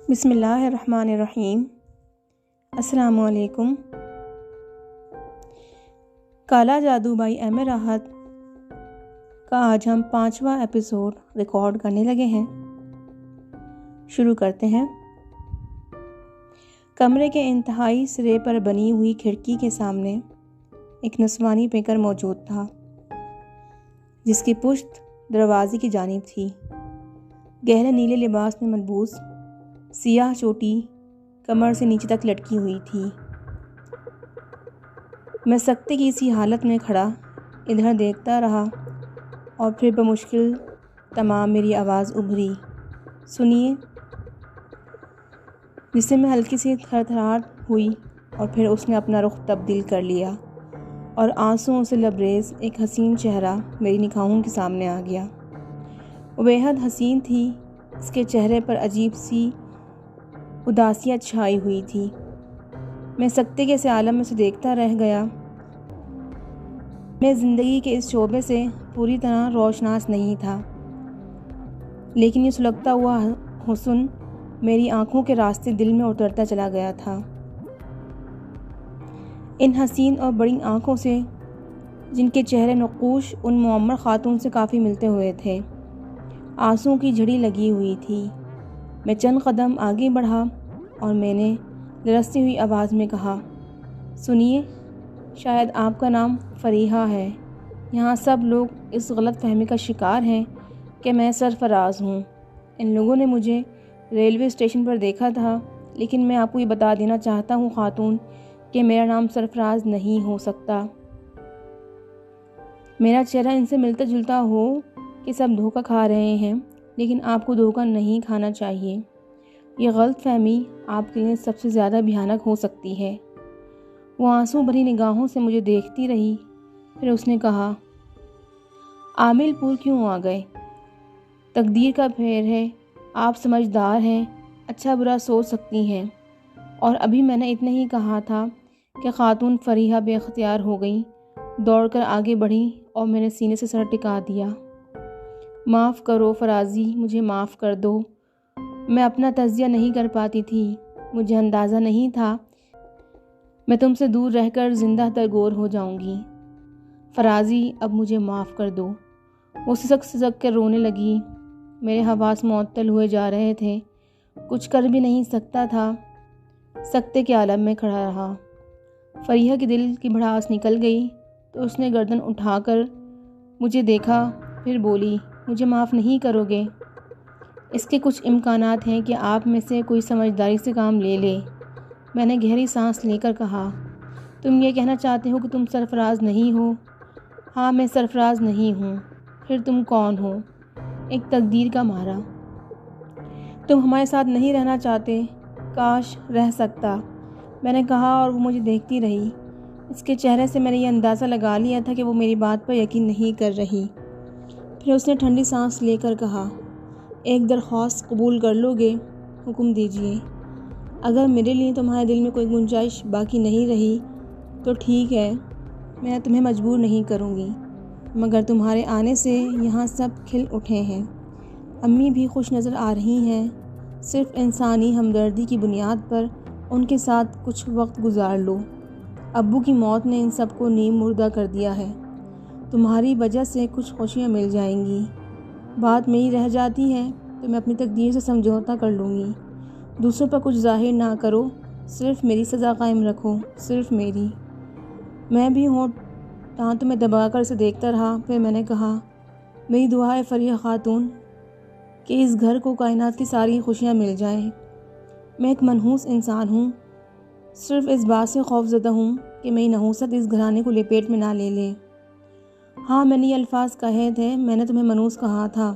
بسم اللہ الرحمن الرحیم۔ السلام علیکم۔ کالا جادو بائی ایم اے راحت کا آج ہم 5واں ایپیسوڈ ریکارڈ کرنے لگے ہیں۔ شروع کرتے ہیں۔ کمرے کے انتہائی سرے پر بنی ہوئی کھڑکی کے سامنے ایک نسوانی پیکر موجود تھا، جس کی پشت دروازے کی جانب تھی۔ گہرے نیلے لباس میں ملبوس سیاہ چوٹی کمر سے نیچے تک لٹکی ہوئی تھی۔ میں سکتے کی اسی حالت میں کھڑا ادھر دیکھتا رہا اور پھر بمشکل تمام میری آواز ابھری، سنیے، جس سے میں ہلکی سی تھرتھراہٹ ہوئی اور پھر اس نے اپنا رخ تبدیل کر لیا اور آنسوؤں سے لبریز ایک حسین چہرہ میری نگاہوں کے سامنے آ گیا۔ وہ بے حد حسین تھی، اس کے چہرے پر عجیب سی اداسیت چھائی ہوئی تھی۔ میں سکتے کے اس عالم میں سے دیکھتا رہ گیا۔ میں زندگی کے اس شعبے سے پوری طرح روشناس نہیں تھا، لیکن یہ سلگتا ہوا حسن میری آنکھوں کے راستے دل میں اترتا چلا گیا تھا۔ ان حسین اور بڑی آنکھوں سے، جن کے چہرے نقوش ان معمر خاتون سے کافی ملتے ہوئے تھے، آنسوؤں کی جھڑی لگی ہوئی تھی۔ میں چند قدم آگے بڑھا اور میں نے لرزتی ہوئی آواز میں کہا، سنیے، شاید آپ کا نام فریحہ ہے۔ یہاں سب لوگ اس غلط فہمی کا شکار ہیں کہ میں سرفراز ہوں۔ ان لوگوں نے مجھے ریلوے اسٹیشن پر دیکھا تھا، لیکن میں آپ کو یہ بتا دینا چاہتا ہوں خاتون کہ میرا نام سرفراز نہیں ہو سکتا۔ میرا چہرہ ان سے ملتا جلتا ہو کہ سب دھوکہ کھا رہے ہیں، لیکن آپ کو دھوکہ نہیں کھانا چاہیے۔ یہ غلط فہمی آپ کے لیے سب سے زیادہ بھیانک ہو سکتی ہے۔ وہ آنسو بھری نگاہوں سے مجھے دیکھتی رہی، پھر اس نے کہا، عامل پور کیوں آ گئے؟ تقدیر کا پھیر ہے، آپ سمجھدار ہیں، اچھا برا سوچ سکتی ہیں۔ اور ابھی میں نے اتنا ہی کہا تھا کہ خاتون فریحہ بے اختیار ہو گئی، دوڑ کر آگے بڑھی اور میں نے سینے سے سر ٹکا دیا۔ معاف کرو فرازی، مجھے معاف کر دو۔ میں اپنا تجزیہ نہیں کر پاتی تھی، مجھے اندازہ نہیں تھا میں تم سے دور رہ کر زندہ ترگور ہو جاؤں گی۔ فرازی، اب مجھے معاف کر دو۔ وہ سسک کر رونے لگی۔ میرے حواس معطل ہوئے جا رہے تھے، کچھ کر بھی نہیں سکتا تھا، سکتے کے عالم میں کھڑا رہا۔ فریحہ کے دل کی بھڑاس نکل گئی تو اس نے گردن اٹھا کر مجھے دیکھا، پھر بولی، مجھے معاف نہیں کرو گے؟ اس کے کچھ امکانات ہیں کہ آپ میں سے کوئی سمجھداری سے کام لے لے۔ میں نے گہری سانس لے کر کہا، تم یہ کہنا چاہتے ہو کہ تم سرفراز نہیں ہو؟ ہاں، میں سرفراز نہیں ہوں۔ پھر تم کون ہو؟ ایک تقدیر کا مارا۔ تم ہمارے ساتھ نہیں رہنا چاہتے؟ کاش رہ سکتا، میں نے کہا اور وہ مجھے دیکھتی رہی۔ اس کے چہرے سے میں نے یہ اندازہ لگا لیا تھا کہ وہ میری بات پر یقین نہیں کر رہی۔ پھر اس نے ٹھنڈی سانس لے کر کہا، ایک درخواست قبول کر لو گے؟ حکم دیجیے۔ اگر میرے لیے تمہارے دل میں کوئی گنجائش باقی نہیں رہی تو ٹھیک ہے، میں تمہیں مجبور نہیں کروں گی، مگر تمہارے آنے سے یہاں سب کھل اٹھے ہیں۔ امی بھی خوش نظر آ رہی ہیں، صرف انسانی ہمدردی کی بنیاد پر ان کے ساتھ کچھ وقت گزار لو۔ ابو کی موت نے ان سب کو نیم مردہ کر دیا ہے، تمہاری وجہ سے کچھ خوشیاں مل جائیں گی۔ بات میری رہ جاتی ہے تو میں اپنی تقدیر سے سمجھوتا کر لوں گی۔ دوسروں پر کچھ ظاہر نہ کرو، صرف میری سزا قائم رکھو، صرف میری۔ میں بھی دانتوں میں دبا کر اسے دیکھتا رہا، پھر میں نے کہا، میری دعا ہے فریحہ خاتون کہ اس گھر کو کائنات کی ساری خوشیاں مل جائیں۔ میں ایک منحوس انسان ہوں، صرف اس بات سے خوف زدہ ہوں کہ میری نحوست اس گھرانے کو لپیٹ میں نہ لے لے۔ ہاں، میں نے یہ الفاظ کہے تھے، میں نے تمہیں منحوس کہا تھا،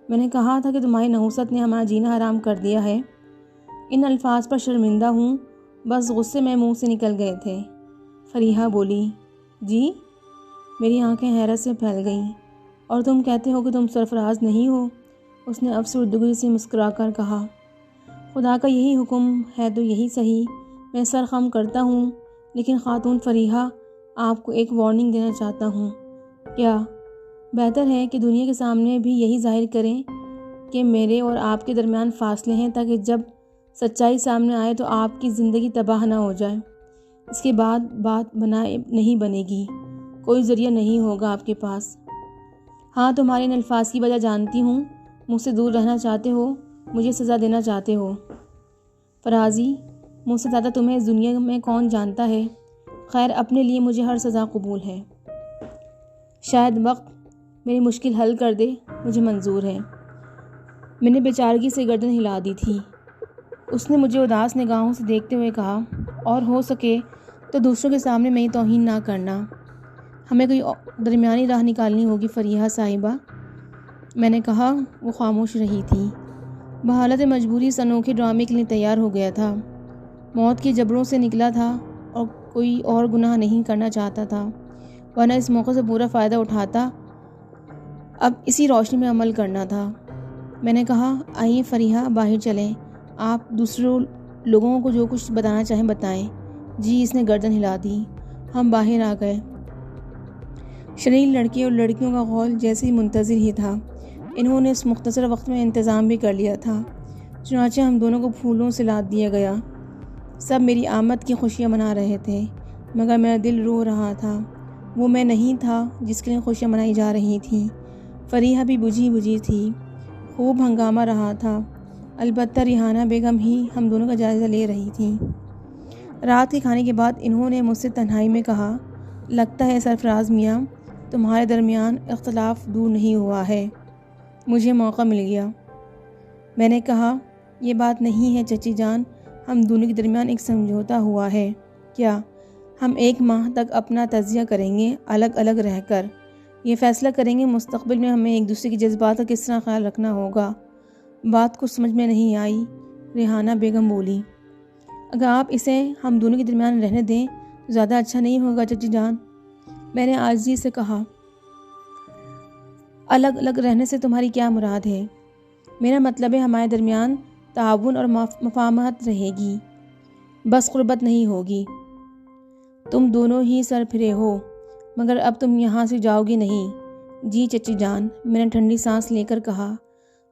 میں نے کہا تھا کہ تمہاری نحوست نے ہمارا جینا حرام کر دیا ہے۔ ان الفاظ پر شرمندہ ہوں، بس غصے میں منہ سے نکل گئے تھے۔ فریحہ بولی، جی؟ میری آنکھیں حیرت سے پھیل گئیں۔ اور تم کہتے ہو کہ تم سرفراز نہیں ہو؟ اس نے افسردگی سے مسکرا کر کہا، خدا کا یہی حکم ہے تو یہی صحیح، میں سر خم کرتا ہوں، لیکن خاتون فریحہ، آپ کو ایک وارننگ دینا چاہتا ہوں۔ کیا؟ بہتر ہے کہ دنیا کے سامنے بھی یہی ظاہر کریں کہ میرے اور آپ کے درمیان فاصلے ہیں، تاکہ جب سچائی سامنے آئے تو آپ کی زندگی تباہ نہ ہو جائے۔ اس کے بعد بات بنائے نہیں بنے گی، کوئی ذریعہ نہیں ہوگا آپ کے پاس۔ ہاں، تمہارے ان الفاظ کی وجہ جانتی ہوں، مجھ سے دور رہنا چاہتے ہو، مجھے سزا دینا چاہتے ہو۔ فرازی، مجھ سے زیادہ تمہیں اس دنیا میں کون جانتا ہے؟ خیر، اپنے لیے مجھے ہر سزا قبول ہے۔ شاید وقت میری مشکل حل کر دے، مجھے منظور ہے۔ میں نے بیچارگی سے گردن ہلا دی تھی۔ اس نے مجھے اداس نگاہوں سے دیکھتے ہوئے کہا، اور ہو سکے تو دوسروں کے سامنے میری توہین نہ کرنا۔ ہمیں کوئی درمیانی راہ نکالنی ہوگی فریحہ صاحبہ۔ میں نے کہا۔ وہ خاموش رہی تھی۔ بحالت مجبوری اس انوکھے ڈرامے کے لیے تیار ہو گیا تھا۔ موت کے جبروں سے نکلا تھا اور کوئی اور گناہ نہیں کرنا چاہتا تھا، ورنہ اس موقع سے پورا فائدہ اٹھاتا۔ اب اسی روشنی میں عمل کرنا تھا۔ میں نے کہا، آئیے فریحہ، باہر چلیں، آپ دوسروں لوگوں کو جو کچھ بتانا چاہیں بتائیں۔ جی، اس نے گردن ہلا دی۔ ہم باہر آ گئے۔ شریر لڑکے اور لڑکیوں کا غول جیسے ہی منتظر ہی تھا۔ انہوں نے اس مختصر وقت میں انتظام بھی کر لیا تھا، چنانچہ ہم دونوں کو پھولوں سے لاد دیا گیا۔ سب میری آمد کی خوشیاں منا رہے تھے، مگر میرا دل رو رہا تھا۔ وہ میں نہیں تھا جس کے لیے خوشیاں منائی جا رہی تھیں۔ فریحہ بھی بجھی بجھی تھی۔ خوب ہنگامہ رہا تھا، البتہ ریحانہ بیگم ہی ہم دونوں کا جائزہ لے رہی تھیں۔ رات کے کھانے کے بعد انہوں نے مجھ سے تنہائی میں کہا، لگتا ہے سرفراز میاں، تمہارے درمیان اختلاف دور نہیں ہوا ہے۔ مجھے موقع مل گیا۔ میں نے کہا، یہ بات نہیں ہے چچی جان، ہم دونوں کے درمیان ایک سمجھوتا ہوا ہے۔ کیا؟ ہم 1 ماہ تک اپنا تجزیہ کریں گے، الگ الگ رہ کر۔ یہ فیصلہ کریں گے مستقبل میں ہمیں ایک دوسرے کے جذبات کا کس طرح خیال رکھنا ہوگا۔ بات کچھ سمجھ میں نہیں آئی۔ ریحانہ بیگم بولی، اگر آپ اسے ہم دونوں کے درمیان رہنے دیں تو زیادہ اچھا نہیں ہوگا چچی جان۔ میں نے عاجزی سے کہا، الگ الگ رہنے سے تمہاری کیا مراد ہے؟ میرا مطلب ہے ہمارے درمیان تعاون اور مفاہمت رہے گی، بس قربت نہیں ہوگی۔ تم دونوں ہی سر پھرے ہو، مگر اب تم یہاں سے جاؤ گے نہیں۔ جی چچی جان، میں نے ٹھنڈی سانس لے کر کہا۔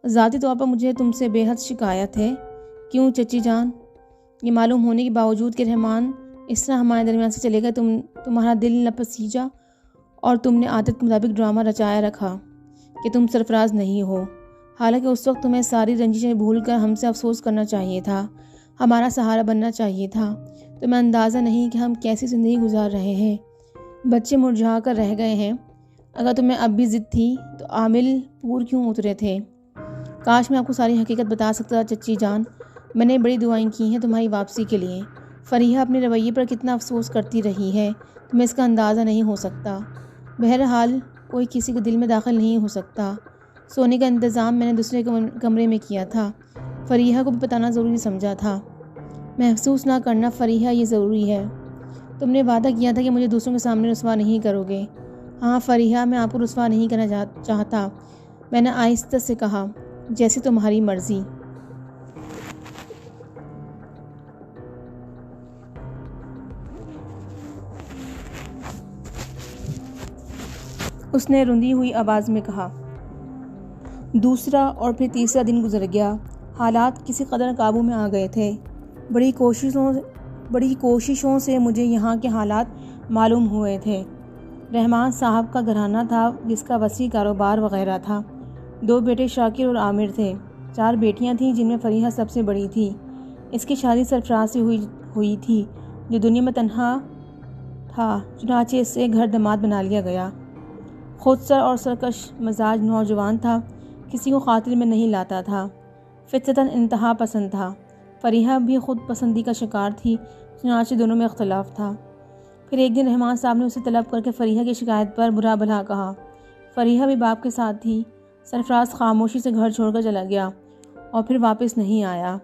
ذاتی طور پر مجھے تم سے بے حد شکایت ہے۔ کیوں چچی جان؟ یہ معلوم ہونے کے باوجود کہ رحمان اس طرح ہمارے درمیان سے چلے گا، تمہارا دل نہ پسیجا اور تم نے عادت کے مطابق ڈرامہ رچایا رکھا کہ تم سرفراز نہیں ہو، حالانکہ اس وقت تمہیں ساری رنجشیں بھول کر ہم سے افسوس کرنا چاہیے تھا، ہمارا سہارا بننا چاہیے تھا۔ تمہیں اندازہ نہیں کہ ہم کیسی زندگی گزار رہے ہیں، بچے مرجھا کر رہ گئے ہیں۔ اگر تمہیں اب بھی ضد تھی تو عامل پور کیوں اترے تھے؟ کاش میں آپ کو ساری حقیقت بتا سکتا چچی جان، میں نے بڑی دعائیں کی ہیں تمہاری واپسی کے لیے۔ فریحہ اپنے رویے پر کتنا افسوس کرتی رہی ہے، تمہیں اس کا اندازہ نہیں ہو سکتا۔ بہرحال کوئی کسی کے دل میں داخل نہیں ہو سکتا۔ سونے کا انتظام میں نے دوسرے کمرے میں کیا تھا، فریحہ کو بھی بتانا ضروری سمجھا تھا۔ محسوس نہ کرنا فریحہ، یہ ضروری ہے۔ تم نے وعدہ کیا تھا کہ مجھے دوسروں کے سامنے رسوا نہیں کرو گے۔ ہاں فریحہ، میں آپ کو رسوا نہیں کرنا چاہتا، میں نے آہستہ سے کہا، جیسے تمہاری مرضی۔ اس نے رندی ہوئی آواز میں کہا۔ دوسرا اور پھر تیسرا دن گزر گیا۔ حالات کسی قدر قابو میں آ گئے تھے۔ بڑی کوششوں سے مجھے یہاں کے حالات معلوم ہوئے تھے۔ رحمان صاحب کا گھرانہ تھا جس کا وسیع کاروبار وغیرہ تھا۔ 2 بیٹے شاکر اور عامر تھے، 4 بیٹیاں تھیں جن میں فریحہ سب سے بڑی تھی۔ اس کی شادی سرفراز سے ہوئی تھی جو دنیا میں تنہا تھا، چنانچہ اس سے گھر داماد بنا لیا گیا۔ خودسر اور سرکش مزاج نوجوان تھا، کسی کو خاطر میں نہیں لاتا تھا، فطرتاً انتہا پسند تھا۔ فریحہ بھی خود پسندی کا شکار تھی، چنانچہ دونوں میں اختلاف تھا۔ پھر ایک دن رحمان صاحب نے اسے طلب کر کے فریحہ کی شکایت پر برا بھلا کہا۔ فریحہ بھی باپ کے ساتھ تھی۔ سرفراز خاموشی سے گھر چھوڑ کر چلا گیا اور پھر واپس نہیں آیا۔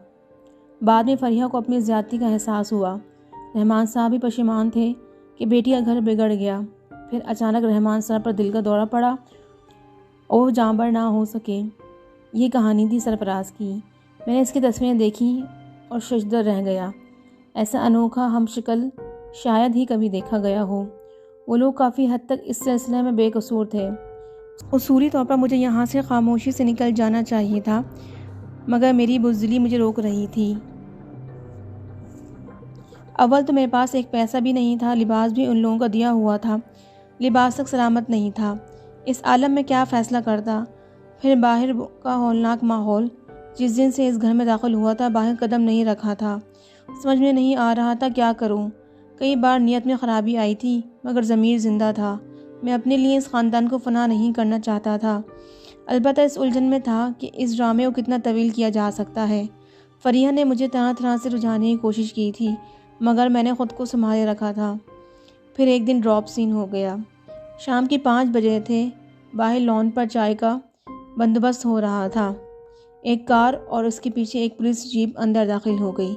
بعد میں فریحہ کو اپنی زیادتی کا احساس ہوا۔ رحمان صاحب بھی پشیمان تھے کہ بیٹی کا گھر بگڑ گیا۔ پھر اچانک رحمان صاحب پر دل کا دورہ پڑا اور وہ جانبر نہ ہو سکے۔ یہ کہانی تھی سرفراز کی۔ میں نے اس کی تصویریں دیکھی اور ششدر رہ گیا۔ ایسا انوکھا ہم شکل شاید ہی کبھی دیکھا گیا ہو۔ وہ لوگ کافی حد تک اس سلسلے میں بے قصور تھے۔ اصولی طور پر مجھے یہاں سے خاموشی سے نکل جانا چاہیے تھا، مگر میری بزدلی مجھے روک رہی تھی۔ اول تو میرے پاس ایک پیسہ بھی نہیں تھا، لباس بھی ان لوگوں کا دیا ہوا تھا، لباس تک سلامت نہیں تھا۔ اس عالم میں کیا فیصلہ کرتا؟ پھر باہر کا ہولناک ماحول، جس دن سے اس گھر میں داخل ہوا تھا باہر قدم نہیں رکھا تھا، سمجھ میں نہیں آ رہا تھا کیا کروں۔ کئی بار نیت میں خرابی آئی تھی مگر ضمیر زندہ تھا۔ میں اپنے لیے اس خاندان کو فنا نہیں کرنا چاہتا تھا، البتہ اس الجھن میں تھا کہ اس ڈرامے کو کتنا طویل کیا جا سکتا ہے۔ فریحہ نے مجھے طرح طرح سے رجھانے کی کوشش کی تھی مگر میں نے خود کو سنبھالے رکھا تھا۔ پھر ایک دن ڈراپ سین ہو گیا۔ شام کی 5 بجے تھے، باہر لان پر چائے کا بندوبست ہو رہا تھا۔ ایک کار اور اس کے پیچھے ایک پولیس جیپ اندر داخل ہو گئی۔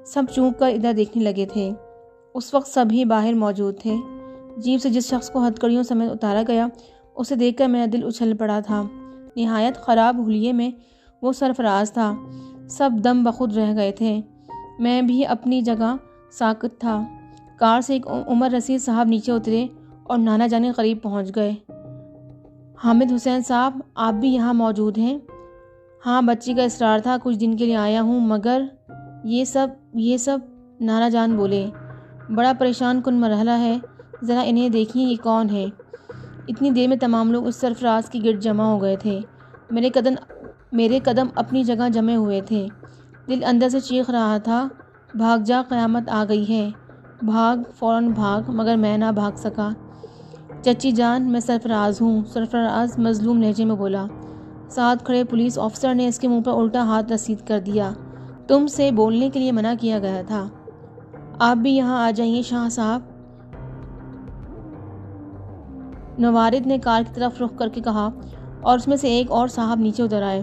سب چونک کر ادھر دیکھنے لگے تھے۔ اس وقت سبھی باہر موجود تھے۔ جیپ سے جس شخص کو ہتھکڑیوں سمیت اتارا گیا اسے دیکھ کر میرا دل اچھل پڑا تھا۔ نہایت خراب حلیے میں وہ سرفراز تھا۔ سب دم بخود رہ گئے تھے۔ میں بھی اپنی جگہ ساکت تھا۔ کار سے ایک عمر رسید صاحب نیچے اترے اور نانا جان کے قریب پہنچ گئے۔ حامد حسین صاحب، آپ بھی یہاں موجود ہیں؟ ہاں، بچی کا اصرار تھا، کچھ دن کے لیے آیا ہوں مگر یہ سب نانا جان بولے۔ بڑا پریشان کن مرحلہ ہے، ذرا انہیں دیکھیں، یہ کون ہے؟ اتنی دیر میں تمام لوگ اس سرفراز کے گرد جمع ہو گئے تھے۔ میرے قدم اپنی جگہ جمے ہوئے تھے۔ دل اندر سے چیخ رہا تھا، بھاگ جا، قیامت آ گئی ہے، بھاگ، فوراً بھاگ، مگر میں نہ بھاگ سکا۔ چچی جان، میں سرفراز ہوں، سرفراز مظلوم لہجے میں بولا۔ ساتھ کھڑے پولیس آفیسر نے اس کے منہ پر الٹا ہاتھ رسید کر دیا۔ تم سے بولنے کے لیے منع کیا گیا تھا۔ آپ بھی یہاں آ جائیے شاہ صاحب، نوارد نے کار کی طرف رخ کر کے کہا، اور اس میں سے ایک اور صاحب نیچے اتر آئے۔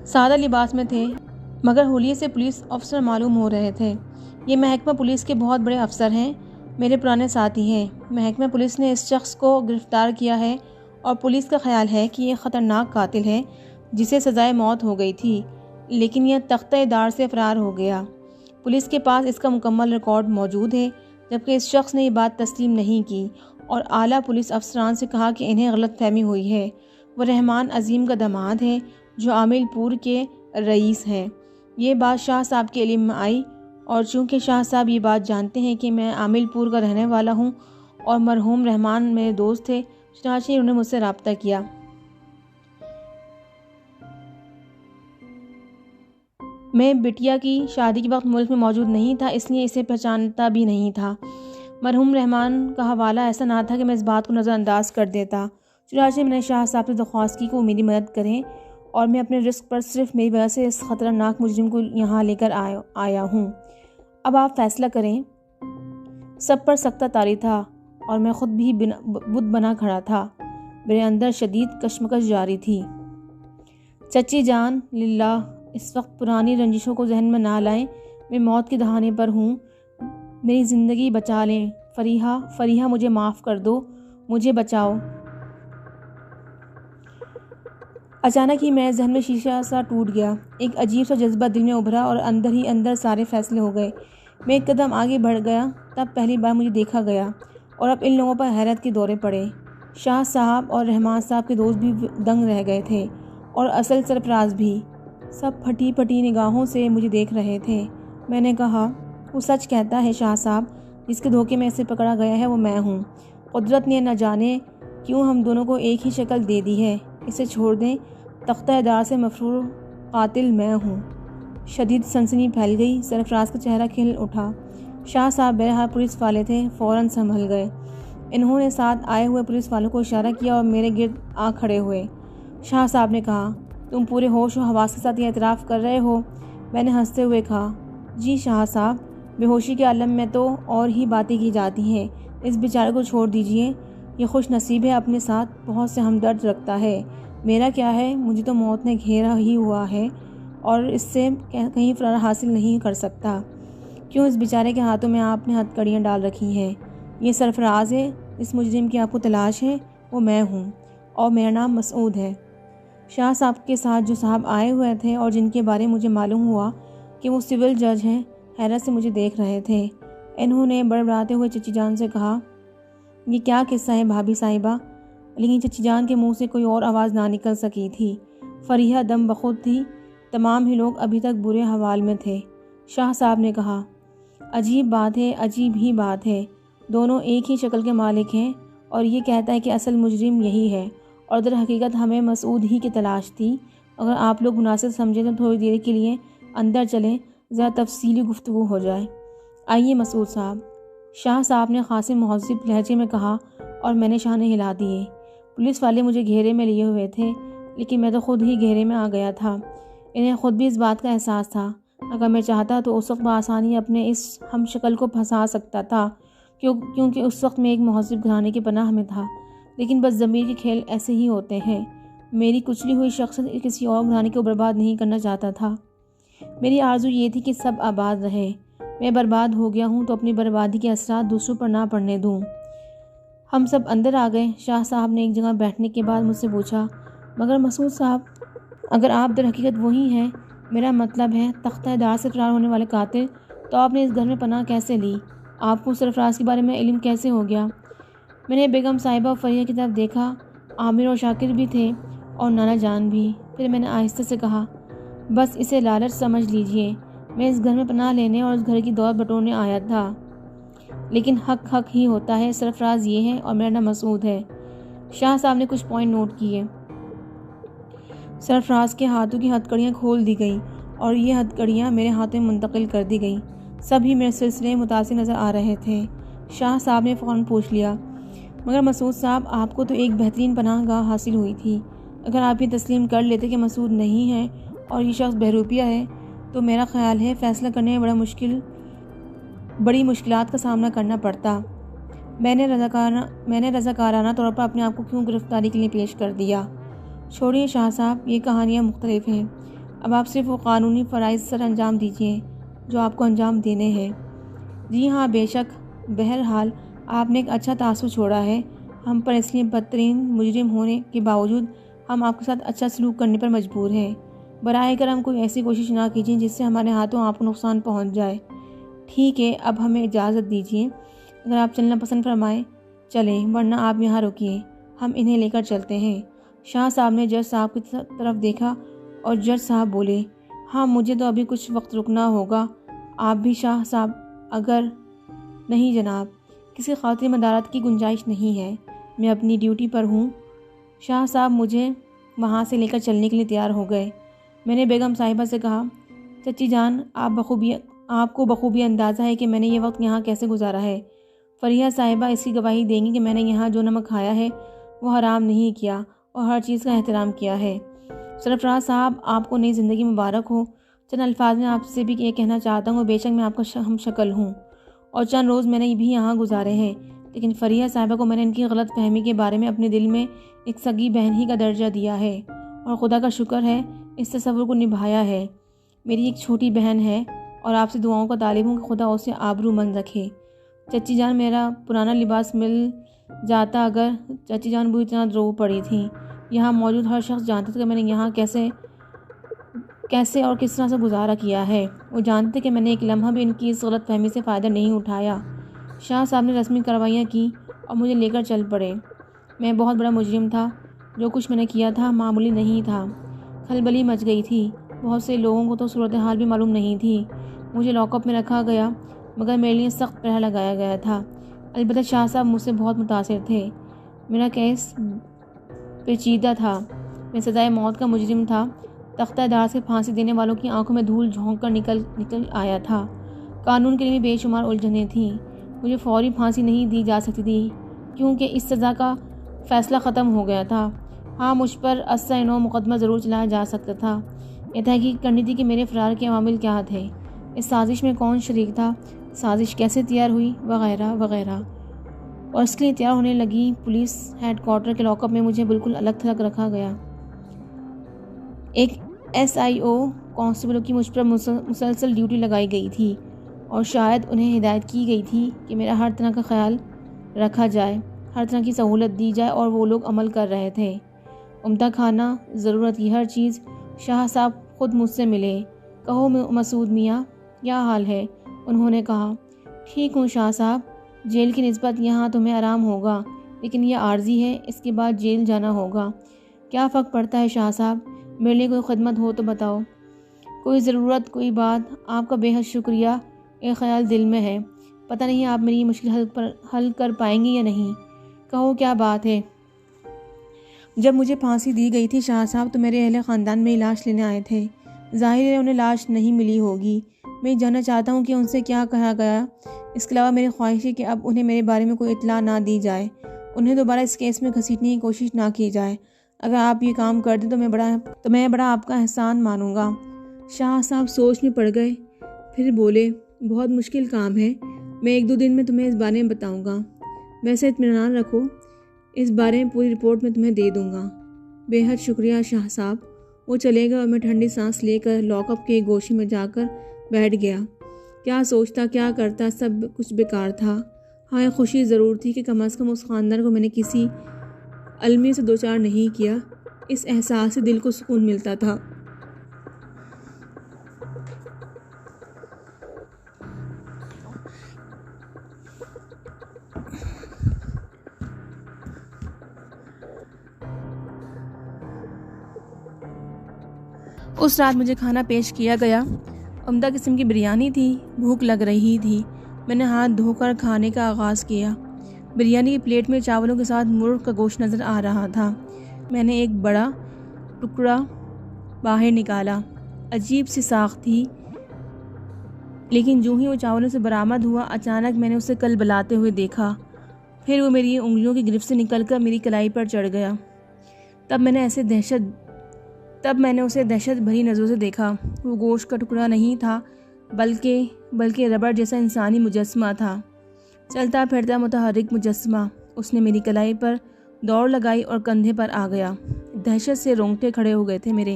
سادہ لباس میں تھے مگر حلیے سے پولیس آفیسر معلوم ہو رہے تھے۔ یہ محکمہ پولیس کے بہت بڑے افسر ہیں، میرے پرانے ساتھی ہیں۔ محکمہ پولیس نے اس شخص کو گرفتار کیا ہے اور پولیس کا خیال ہے کہ یہ خطرناک قاتل ہے جسے سزائے موت ہو گئی تھی، لیکن یہ تختہ دار سے فرار ہو گیا۔ پولیس کے پاس اس کا مکمل ریکارڈ موجود ہے، جبکہ اس شخص نے یہ بات تسلیم نہیں کی اور اعلیٰ پولیس افسران سے کہا کہ انہیں غلط فہمی ہوئی ہے۔ وہ رحمان عظیم کا داماد ہے جو عامل پور کے رئیس ہیں۔ یہ بات شاہ صاحب کے علم میں آئی اور چونکہ شاہ صاحب یہ بات جانتے ہیں کہ میں عامل پور کا رہنے والا ہوں اور مرحوم رحمان میرے دوست تھے، چنانچہ انہوں نے مجھ سے رابطہ کیا۔ میں بٹیا کی شادی کے وقت ملک میں موجود نہیں تھا، اس لیے اسے پہچانتا بھی نہیں تھا۔ مرحوم رحمان کا حوالہ ایسا نہ تھا کہ میں اس بات کو نظر انداز کر دیتا۔ چنانچہ میں نے شاہ صاحب سے درخواست کی کہ وہ میری مدد کریں اور میں اپنے رزق پر صرف میری وجہ سے اس خطرناک مجرم کو یہاں لے کر آیا ہوں۔ اب آپ فیصلہ کریں۔ سب پر سکتہ طاری تھا اور میں خود بھی بت بنا کھڑا تھا۔ میرے اندر شدید کشمکش جاری تھی۔ چچی جان، للہ اس وقت پرانی رنجشوں کو ذہن میں نہ لائیں، میں موت کے دہانے پر ہوں، میری زندگی بچا لیں۔ فریحہ مجھے معاف کر دو، مجھے بچاؤ۔ اچانک ہی میرے ذہن میں شیشہ سا ٹوٹ گیا، ایک عجیب سا جذبہ دل میں ابھرا اور اندر ہی اندر سارے فیصلے ہو گئے۔ میں ایک قدم آگے بڑھ گیا، تب پہلی بار مجھے دیکھا گیا اور اب ان لوگوں پر حیرت کے دورے پڑے۔ شاہ صاحب اور رحمان صاحب کے دوست بھی دنگ رہ گئے تھے اور اصل سرفراز بھی۔ سب پھٹی پھٹی نگاہوں سے مجھے دیکھ رہے تھے۔ میں نے کہا، وہ سچ کہتا ہے شاہ صاحب، جس کے دھوکے میں اسے پکڑا گیا ہے وہ میں ہوں۔ قدرت نے نہ جانے کیوں ہم دونوں کو ایک ہی شکل دے دی ہے، اسے چھوڑ دیں، تختہ دار سے مفرور قاتل میں ہوں۔ شدید سنسنی پھیل گئی، سرفراز کا چہرہ کھل اٹھا۔ شاہ صاحب بہرحال پولیس والے تھے، فوراً سنبھل گئے۔ انہوں نے ساتھ آئے ہوئے پولیس والوں کو اشارہ کیا اور میرے گرد آ کھڑے ہوئے۔ شاہ صاحب نے کہا، تم پورے ہوش و حواس کے ساتھ یہ اعتراف کر رہے ہو؟ میں نے ہنستے ہوئے کہا، جی شاہ صاحب، بے ہوشی کے عالم میں تو اور ہی باتیں کی جاتی ہیں، اس بیچارے کو چھوڑ دیجئے، یہ خوش نصیب ہے، اپنے ساتھ بہت سے ہمدرد رکھتا ہے۔ میرا کیا ہے، مجھے تو موت نے گھیرا ہی ہوا ہے اور اس سے کہیں فرار حاصل نہیں کر سکتا۔ کیوں اس بیچارے کے ہاتھوں میں آپ نے ہتھکڑیاں ڈال رکھی ہیں؟ یہ سرفراز ہے، اس مجرم کی آپ کو تلاش ہے، وہ میں ہوں اور میرا نام مسعود ہے۔ شاہ صاحب کے ساتھ جو صاحب آئے ہوئے تھے اور جن کے بارے مجھے معلوم ہوا کہ وہ سول جج ہیں، حیرت سے مجھے دیکھ رہے تھے۔ انہوں نے بڑبڑاتے ہوئے چچی جان سے کہا، یہ کیا قصہ ہے بھابھی صاحبہ؟ لیکن چچی جان کے منہ سے کوئی اور آواز نہ نکل سکی تھی۔ فریحہ دم بخود تھی، تمام ہی لوگ ابھی تک برے حوال میں تھے۔ شاہ صاحب نے کہا، عجیب بات ہے، عجیب ہی بات ہے، دونوں ایک ہی شکل کے مالک ہیں اور یہ کہتا ہے کہ اصل مجرم یہی ہے اور در حقیقت ہمیں مسعود ہی کی تلاش تھی۔ اگر آپ لوگ مناسب سمجھیں تو تھوڑی دیر کے لیے اندر چلیں، ذرا تفصیلی گفتگو ہو جائے۔ آئیے مسعود صاحب، شاہ صاحب نے خاصی مہذب لہجے میں کہا اور میں نے شانے ہلا دیے۔ پولیس والے مجھے گھیرے میں لیے ہوئے تھے، لیکن میں تو خود ہی گھیرے میں آ گیا تھا۔ انہیں خود بھی اس بات کا احساس تھا۔ اگر میں چاہتا تو اس وقت بآسانی اپنے اس ہم شکل کو پھنسا سکتا تھا، کیونکہ اس وقت میں ایک مہذب گھرانے کی پناہ میں تھا، لیکن بس ضمیر کے کھیل ایسے ہی ہوتے ہیں۔ میری کچلی ہوئی شخصیت کسی اور گھرانے کو برباد نہیں کرنا چاہتا تھا۔ میری آرزو یہ تھی کہ سب آباد رہے۔ میں برباد ہو گیا ہوں تو اپنی بربادی کے اثرات دوسروں پر نہ پڑنے دوں۔ ہم سب اندر آ گئے۔ شاہ صاحب نے ایک جگہ بیٹھنے کے بعد مجھ سے پوچھا، مگر مسعود صاحب، اگر آپ در حقیقت وہی ہیں، میرا مطلب ہے تختہ دار سے فرار ہونے والے قاتل، تو آپ نے اس گھر میں پناہ کیسے لی؟ آپ کو سرفراز کے بارے میں علم کیسے ہو گیا؟ میں نے بیگم صاحبہ اور فریہ کی طرف دیکھا۔ عامر اور شاکر بھی تھے اور نانا جان بھی۔ پھر میں نے آہستہ سے کہا، بس اسے لالچ سمجھ لیجئے۔ میں اس گھر میں پناہ لینے اور اس گھر کی دولت بٹورنے آیا تھا، لیکن حق حق ہی ہوتا ہے۔ سرفراز یہ ہے اور میرا نام مسعود ہے۔ شاہ صاحب نے کچھ پوائنٹ نوٹ کیے۔ سرفراز کے ہاتھوں کی ہتھکڑیاں کھول دی گئیں اور یہ ہتھکڑیاں میرے ہاتھوں میں منتقل کر دی گئیں۔ سبھی میرے سلسلے متاثر نظر آ رہے تھے۔ شاہ صاحب نے فوراً پوچھ لیا، مگر مسعود صاحب، آپ کو تو ایک بہترین پناہ گاہ حاصل ہوئی تھی۔ اگر آپ یہ تسلیم کر لیتے کہ مسعود نہیں ہے اور یہ شخص بہروپیہ ہے، تو میرا خیال ہے فیصلہ کرنے میں بڑی مشکلات کا سامنا کرنا پڑتا۔ میں نے رضاکارانہ طور پر اپنے آپ کو کیوں گرفتاری کے لیے پیش کر دیا؟ چھوڑیے شاہ صاحب، یہ کہانیاں مختلف ہیں۔ اب آپ صرف وہ قانونی فرائض سر انجام دیجیے جو آپ کو انجام دینے ہیں۔ جی ہاں، بے شک۔ بہرحال آپ نے ایک اچھا تاثر چھوڑا ہے ہم پر، اس لیے بدترین مجرم ہونے کے باوجود ہم آپ کے ساتھ اچھا سلوک کرنے پر مجبور ہیں۔ براہ کرم کوئی ایسی کوشش نہ کیجیے جس سے ہمارے ہاتھوں آپ کو نقصان پہنچ جائے۔ ٹھیک ہے، اب ہمیں اجازت دیجیے۔ اگر آپ چلنا پسند فرمائیں چلیں، ورنہ آپ یہاں رکیے، ہم انہیں لے کر چلتے ہیں۔ شاہ صاحب نے جج صاحب کی طرف دیکھا اور جج صاحب بولے، ہاں مجھے تو ابھی کچھ وقت رکنا ہوگا۔ آپ بھی شاہ صاحب؟ اگر نہیں جناب، کسی خاطر مدارات کی گنجائش نہیں ہے، میں اپنی ڈیوٹی پر ہوں۔ شاہ صاحب مجھے وہاں سے لے کر چلنے کے لیے تیار ہو گئے۔ میں نے بیگم صاحبہ سے کہا، چچی جان، آپ کو بخوبی اندازہ ہے کہ میں نے یہ وقت یہاں کیسے گزارا ہے۔ فریہ صاحبہ اس کی گواہی دیں گی کہ میں نے یہاں جو نمک کھایا ہے وہ حرام نہیں کیا اور ہر چیز کا احترام کیا ہے۔ سرفراز صاحب، آپ کو نئی زندگی مبارک ہو۔ چند الفاظ میں آپ سے بھی یہ کہنا چاہتا ہوں، بے شک میں آپ کا ہم شکل ہوں اور چند روز میں نے بھی یہاں گزارے ہیں، لیکن فریہ صاحبہ کو میں نے ان کی غلط فہمی کے بارے میں اپنے دل میں ایک سگی بہن ہی کا درجہ دیا ہے اور خدا کا شکر ہے اس تصور کو نبھایا ہے۔ میری ایک چھوٹی بہن ہے اور آپ سے دعاؤں کا طالب ہوں کہ خدا اسے آبرو مند رکھے۔ چچی جان، میرا پرانا لباس مل جاتا اگر۔ چچی جان بری طرح رو پڑی تھیں۔ یہاں موجود ہر شخص جانتا تھا کہ میں نے یہاں کیسے اور کس طرح سے گزارا کیا ہے۔ وہ جانتے کہ میں نے ایک لمحہ بھی ان کی اس غلط فہمی سے فائدہ نہیں اٹھایا۔ شاہ صاحب نے رسمی کارروائیاں کی اور مجھے لے کر چل پڑے۔ میں بہت بڑا مجرم تھا۔ جو کچھ میں نے کیا تھا معمولی نہیں تھا۔ کھلبلی مچ گئی تھی۔ بہت سے لوگوں کو تو صورتحال بھی معلوم نہیں تھی۔ مجھے لاک اپ میں رکھا گیا، مگر میرے لیے سخت پہرہ لگایا گیا تھا۔ البتہ شاہ صاحب مجھ سے بہت متاثر تھے۔ میرا کیس پیچیدہ تھا۔ میں سزائے موت کا مجرم تھا۔ تختہ دار سے پھانسی دینے والوں کی آنکھوں میں دھول جھونک کر نکل آیا تھا۔ قانون کے لیے بھی بے شمار الجھنیں تھیں۔ مجھے فوری پھانسی نہیں دی جا سکتی تھی کیونکہ اس سزا کا فیصلہ ختم ہو گیا تھا۔ ہاں، مجھ پر 80-9 مقدمہ ضرور چلایا جا سکتا تھا۔ یہ تحقیق کرنی تھی کہ میرے فرار کے عوامل کیا تھے، اس سازش میں کون شریک تھا، سازش کیسے تیار ہوئی، وغیرہ وغیرہ۔ اور اس کے لیے تیار ہونے لگی پولیس ہیڈ کوارٹر کے لاک اپ میں مجھے بالکل الگ تھلگ رکھا گیا۔ ایک SIO کانسٹیبلوں کی مجھ پر مسلسل ڈیوٹی لگائی گئی تھی اور شاید انہیں ہدایت کی گئی تھی کہ میرا ہر طرح کا خیال رکھا جائے، ہر طرح کی سہولت دی جائے، اور وہ لوگ عمل کر رہے تھے۔ عمدہ کھانا، ضرورت کی ہر چیز۔ شاہ صاحب خود مجھ سے ملے۔ کہو مسعود میاں، کیا حال ہے؟ انہوں نے کہا، ٹھیک ہوں شاہ صاحب، جیل کی نسبت یہاں تمہیں آرام ہوگا، لیکن یہ عارضی ہے، اس کے بعد جیل جانا ہوگا۔ کیا فرق پڑتا ہے شاہ صاحب؟ میرے لیے کوئی خدمت ہو تو بتاؤ۔ کوئی ضرورت، کوئی بات؟ آپ کا بے حد شکریہ ایک خیال دل میں ہے، پتہ نہیں آپ میری مشکل حل کر پائیں گی یا نہیں۔ کہو کیا بات ہے؟ جب مجھے پھانسی دی گئی تھی شاہ صاحب تو میرے اہل خاندان میری لاش لینے آئے تھے۔ ظاہر ہے انہیں لاش نہیں ملی ہوگی۔ میں جاننا چاہتا ہوں کہ ان سے کیا کہا گیا۔ اس کے علاوہ میری خواہش ہے کہ اب انہیں میرے بارے میں کوئی اطلاع نہ دی جائے، انہیں دوبارہ اس کیس میں گھسیٹنے کی کوشش نہ کی جائے۔ اگر آپ یہ کام کر دیں تو میں بڑا آپ کا احسان مانوں گا۔ شاہ صاحب سوچ میں پڑ گئے، پھر بولے، بہت مشکل کام ہے، میں 1-2 دن میں تمہیں اس بارے میں بتاؤں گا۔ ویسے اطمینان رکھو، اس بارے میں پوری رپورٹ میں تمہیں دے دوں گا۔ بے حد شکریہ شاہ صاحب۔ وہ چلے گا اور میں ٹھنڈی سانس لے کر لاک اپ کے گوشے میں جا کر بیٹھ گیا۔ کیا سوچتا کیا کرتا، سب کچھ بیکار تھا۔ ہاں خوشی ضرور تھی کہ کم از کم اس خاندان کو میں نے کسی المی سے دوچار نہیں کیا۔ اس احساس سے دل کو سکون ملتا تھا۔ اس رات مجھے کھانا پیش کیا گیا۔ عمدہ قسم کی بریانی تھی، بھوک لگ رہی تھی۔ میں نے ہاتھ دھو کر کھانے کا آغاز کیا۔ بریانی کی پلیٹ میں چاولوں کے ساتھ مرغ کا گوشت نظر آ رہا تھا۔ میں نے ایک بڑا ٹکڑا باہر نکالا۔ عجیب سی ساخت تھی، لیکن جو ہی وہ چاولوں سے برآمد ہوا اچانک میں نے اسے کلبلاتے ہوئے دیکھا۔ پھر وہ میری انگلیوں کی گرفت سے نکل کر میری کلائی پر چڑھ گیا۔ تب میں نے اسے دہشت بھری نظروں سے دیکھا۔ وہ گوشت کا ٹکڑا نہیں تھا بلکہ ربڑ جیسا انسانی مجسمہ تھا، چلتا پھرتا متحرک مجسمہ۔ اس نے میری کلائی پر دوڑ لگائی اور کندھے پر آ گیا۔ دہشت سے رونگٹے کھڑے ہو گئے تھے میرے۔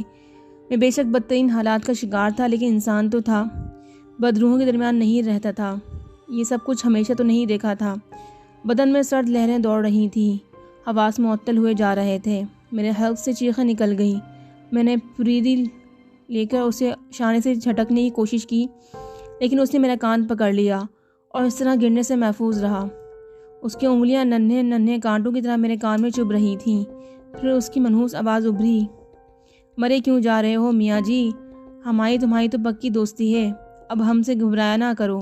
میں بے شک بدترین حالات کا شکار تھا، لیکن انسان تو تھا، بدروحوں کے درمیان نہیں رہتا تھا۔ یہ سب کچھ ہمیشہ تو نہیں دیکھا تھا۔ بدن میں سرد لہریں دوڑ رہی تھیں، حواس معطل ہوئے جا رہے تھے۔ میرے حلق سے چیخیں نکل گئیں۔ میں نے پھریری لے کر اسے شانے سے جھٹکنے کی کوشش کی، لیکن اس نے میرا کان پکڑ لیا اور اس طرح گرنے سے محفوظ رہا۔ اس کی انگلیاں ننھے ننھے کانٹوں کی طرح میرے کان میں چبھ رہی تھیں۔ پھر اس کی منحوس آواز ابھری، مرے کیوں جا رہے ہو میاں جی؟ ہماری تمہاری تو پکی دوستی ہے، اب ہم سے گھبرایا نہ کرو۔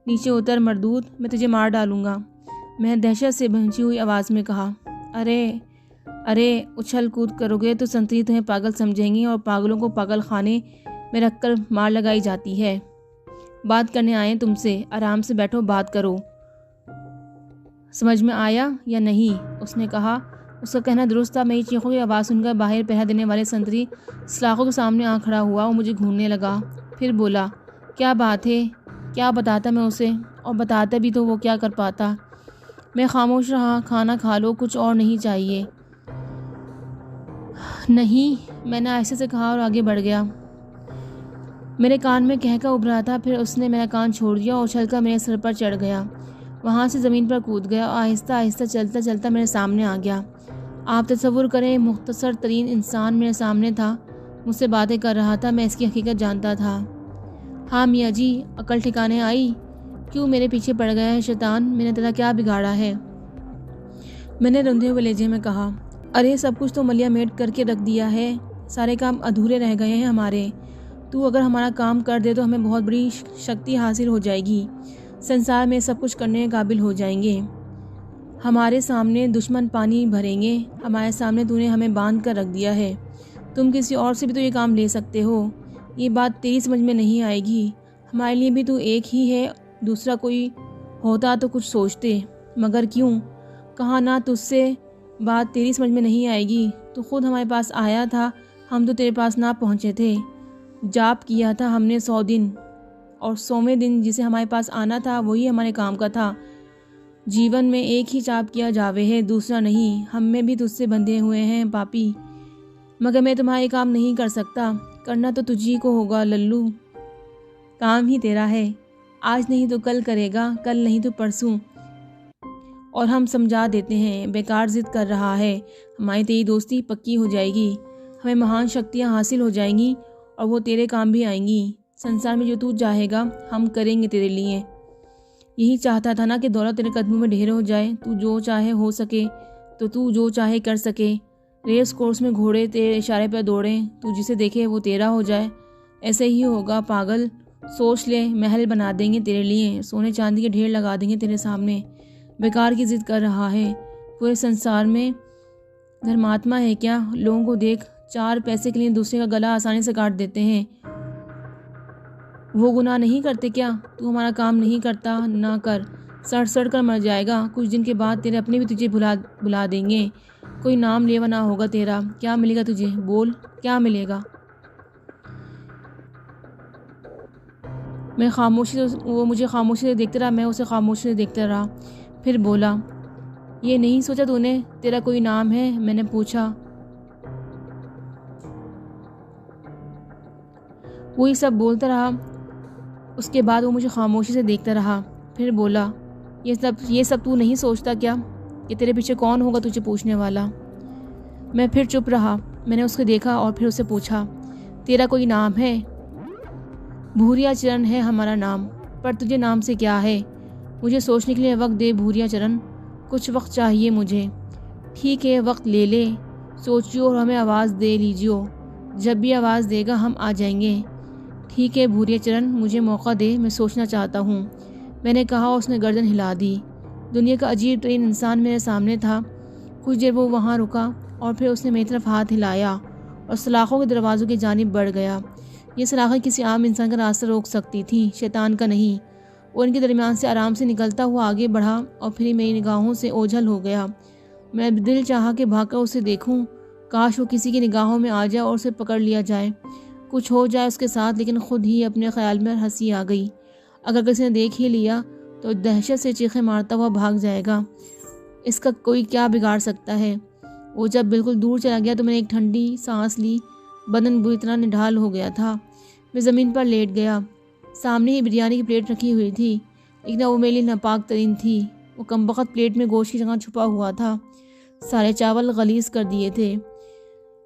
نیچے اتر مردود، میں تجھے مار ڈالوں گا۔ میں دہشت سے بھنچی ہوئی آواز میں کہا، ارے اچھل کود کرو گے تو سنتری تمہیں پاگل سمجھیں گی اور پاگلوں کو پاگل خانے میں رکھ کر مار لگائی جاتی ہے۔ بات کرنے آئے تم سے، آرام سے بیٹھو، بات کرو۔ سمجھ میں آیا یا نہیں؟ اس نے کہا۔ اس کا کہنا درست تھا۔ میری چیخوں کی آواز سن کر باہر پہرا دینے والے سنتری سلاخوں کے سامنے آ کھڑا ہوا۔ وہ مجھے گھورنے لگا، پھر بولا، کیا بات ہے؟ کیا بتاتا میں اسے؟ اور بتاتا بھی تو وہ کیا کر پاتا؟ میں خاموش رہا۔ کھانا کھا لو، کچھ اور نہیں چاہیے؟ نہیں، میں نے آہستہ سے کہا اور آگے بڑھ گیا۔ میرے کان میں کہکا ابھرا تھا، پھر اس نے میرا کان چھوڑ دیا اور اچھل کر میرے سر پر چڑھ گیا۔ وہاں سے زمین پر کود گیا اور آہستہ آہستہ چلتا چلتا میرے سامنے آ گیا۔ آپ تصور کریں، مختصر ترین انسان میرے سامنے تھا، مجھ سے باتیں کر رہا تھا۔ میں اس کی حقیقت جانتا تھا۔ ہاں میاں جی، عقل ٹھکانے آئی؟ کیوں میرے پیچھے پڑ گیا ہے شیطان؟ میں نے تیرا کیا بگاڑا ہے؟ میں نے رندھے ہوئے لہجے میں کہا، ارے سب کچھ تو ملیا میٹ کر کے رکھ دیا ہے، سارے کام ادھورے رہ گئے ہیں ہمارے۔ تو اگر ہمارا کام کر دے تو ہمیں بہت بڑی شکتی حاصل ہو جائے گی، سنسار میں سب کچھ کرنے کے قابل ہو جائیں گے۔ ہمارے سامنے دشمن پانی بھریں گے، ہمارے سامنے تو نے ہمیں باندھ کر رکھ دیا ہے۔ تم کسی اور سے بھی تو یہ کام لے سکتے ہو، یہ بات تیری سمجھ میں نہیں آئے گی۔ ہمارے لیے بھی تو ایک ہی ہے، دوسرا کوئی ہوتا تو کچھ سوچتے، مگر کیوں؟ کہا نہ تجھ سے بات تیری سمجھ میں نہیں آئے گی، تو خود ہمارے پاس آیا تھا، ہم تو تیرے پاس نہ پہنچے تھے۔ جاپ کیا تھا ہم نے 100 دن، اور 100ویں دن جسے ہمارے پاس آنا تھا وہی ہمارے کام کا تھا۔ جیون میں ایک ہی چاپ کیا جاوے ہے، دوسرا نہیں۔ ہم میں بھی تجھ سے بندھے ہوئے ہیں پاپی، مگر میں تمہارے کام نہیں کر سکتا، کرنا تو تجھی کو ہوگا للو، کام ہی تیرا ہے۔ آج نہیں تو کل کرے گا، کل نہیں تو پرسوں، اور ہم سمجھا دیتے ہیں بیکار ضد کر رہا ہے، ہماری تیری دوستی پکی ہو جائے گی، ہمیں مہان شکتیاں حاصل ہو جائیں گی اور وہ تیرے کام بھی آئیں گی۔ سنسار میں جو تو چاہے گا ہم کریں گے تیرے لیے۔ یہی چاہتا تھا نا کہ دولت تیرے قدموں میں ڈھیر ہو جائے، تو جو چاہے ہو سکے، تو جو چاہے کر سکے، ریس کورس میں گھوڑے تیرے اشارے پر دوڑیں، تو جسے دیکھے وہ تیرا ہو جائے۔ ایسے ہی ہوگا پاگل، سوچ لے، محل بنا دیں گے تیرے لیے، سونے چاندی کے ڈھیر لگا دیں گے تیرے سامنے۔ بیکار کی ضد کر رہا ہے، پورے سنسار میں دھرماتما ہے کیا؟ لوگوں کو دیکھ، 4 پیسے کے لیے دوسرے کا گلا آسانی سے کاٹ دیتے ہیں۔ وہ گناہ نہیں کرتے کیا؟ تو ہمارا کام نہیں کرتا، نہ کر، سڑ کر مر جائے گا، کچھ دن کے بعد تیرے اپنے بھی تجھے بلا دیں گے، کوئی نام لیوا نہ ہوگا تیرا۔ کیا ملے گا تجھے؟ بول، کیا ملے گا؟ وہ مجھے خاموشی سے دیکھتا رہا، میں اسے خاموشی سے دیکھتا رہا۔ پھر بولا، یہ نہیں سوچا تو نے تیرا کوئی نام ہے؟ میں نے پوچھا۔ وہی سب بولتا رہا۔ اس کے بعد وہ مجھے خاموشی سے دیکھتا رہا۔ پھر بولا، یہ سب تو نہیں سوچتا کیا کہ تیرے پیچھے کون ہوگا تجھے پوچھنے والا؟ میں پھر چپ رہا۔ میں نے اس کو دیکھا اور پھر اسے پوچھا، تیرا کوئی نام ہے؟ بھوریا چرن ہے ہمارا نام، پر تجھے نام سے کیا ہے؟ مجھے سوچنے کے لیے وقت دے بھوریا چرن، کچھ وقت چاہیے مجھے۔ ٹھیک ہے، وقت لے لے، سوچیو اور ہمیں آواز دے لیجیو، جب بھی آواز دے گا ہم آ جائیں گے۔ ٹھیک ہے بھوریا چرن، مجھے موقع دے، میں سوچنا چاہتا ہوں، میں نے کہا۔ اس نے گردن ہلا دی۔ دنیا کا عجیب ترین انسان میرے سامنے تھا۔ کچھ دیر وہ وہاں رکا اور پھر اس نے میری طرف ہاتھ ہلایا اور سلاخوں کے دروازوں کی جانب بڑھ گیا۔ یہ سلاخیں کسی عام انسان کا راستہ روک سکتی تھیں، شیطان کا نہیں۔ وہ ان کے درمیان سے آرام سے نکلتا ہوا آگے بڑھا اور پھر میری نگاہوں سے اوجھل ہو گیا۔ میں دل چاہا کہ بھاگ کر اسے دیکھوں، کاش وہ کسی کی نگاہوں میں آ جائے اور اسے پکڑ لیا جائے، کچھ ہو جائے اس کے ساتھ، لیکن خود ہی اپنے خیال میں ہنسی آ گئی۔ اگر کسی نے دیکھ ہی لیا تو دہشت سے چیخیں مارتا ہوا بھاگ جائے گا، اس کا کوئی کیا بگاڑ سکتا ہے؟ وہ جب بالکل دور چلا گیا تو میں نے ایک ٹھنڈی سانس لی، بدن بری طرح نڈھال ہو گیا تھا۔ میں زمین پر لیٹ گیا۔ سامنے ہی بریانی کی پلیٹ رکھی ہوئی تھی، لیکن وہ میرے لیے ناپاک ترین تھی۔ وہ کمبخت پلیٹ میں گوشت کی جگہ چھپا ہوا تھا، سارے چاول غلیظ کر دیے تھے۔